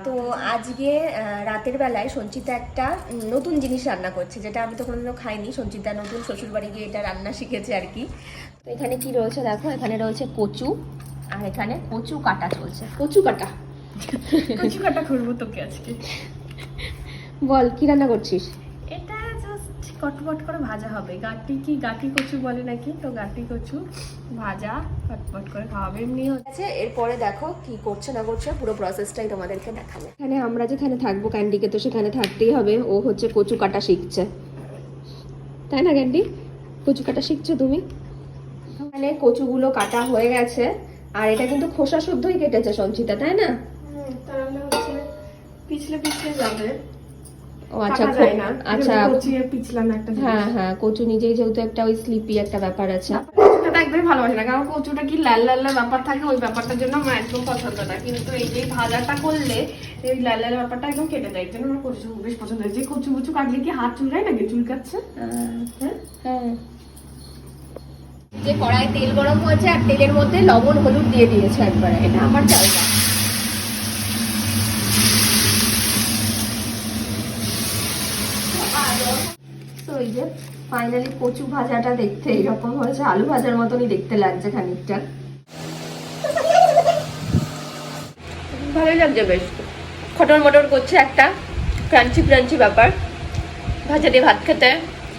তো আজকে রাতের বেলায় সঞ্চিতা একটা নতুন জিনিস রান্না করছে, যেটা আমি তো কোনোদিনও খাইনি। সঞ্চিতা নতুন শ্বশুরবাড়ি গিয়ে এটা রান্না শিখেছে আর কি। তো এখানে কি রয়েছে দেখো, এখানে রয়েছে কচু, আর এখানে কচু কাটা চলছে। কচু কাটা কচু কাটা করবো তোকে আজকে। বল কি রান্না করছিস? এটা জাস্ট কটমট করে ভাজা হবে। গাটি কচু বলে নাকি, তো গাটি কচু ভাজা কটমট করে খাওয়াবে এমনি আছে। এরপরে দেখো কি করছে না করছে, পুরো প্রসেসটাই তোমাদেরকে দেখাবো। এখানে আমরা যেখানে থাকবো ক্যান্ডিকে তো সেখানে থাকতেই হবে। ও হচ্ছে কচু কাটা শিখছে, তাই না ক্যান্ডি? কচু কাটা শিখছো তুমি? এখানে কচুগুলো কাটা হয়ে গেছে, আর এটা কিন্তু খোসা শুদ্ধই কেটেছে সঞ্চিতা, তাই না? তাহলে হচ্ছে পিছলে যাবে। ও আচ্ছা, আচ্ছা পিছলাম একটা। হ্যাঁ হ্যাঁ, কচু নিজেই যেহেতু একটা ওই স্লিপি একটা ব্যাপার আছে। কচুটা একদমই ভালোবাসি না, কারণ কচুটা কি লাল লাল ব্যাপার থাকে, ওই ব্যাপারটার জন্য আমার একদম পছন্দ না। কিন্তু এই যে ভাজাটা করলে এই লাল লাল ব্যাপারটা একদম কেটে যায়, এই জন্য আমার কচু বেশ পছন্দ হয়। যে কচু কাটলে কি হাত চুলকায় নাকি? চুলকাচ্ছে। হ্যাঁ হ্যাঁ। যে কড়াই তেল গরম হয়েছে আর তেলের মধ্যে লবণ হলুদ দিয়ে দিয়েছে একবারে। এটা আমার চালটা। তো এই যে ফাইনালি কচু ভাজাটা দেখতে এইরকম হয়েছে, আলু ভাজার মতনই দেখতে লাগছে খানিকটা। ভালোই লাগছে বেশ, খটর মটর করছে, একটা ক্রাঞ্চি ক্রাঞ্চি ব্যাপার। ভাজা দিয়ে ভাত খেতে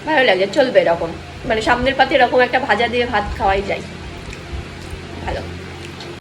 ভালো লাগে, চলবে এরকম। মানে সামনের পাতে এরকম একটা ভাজা দিয়ে ভাত খাওয়াই যায়, ভালো।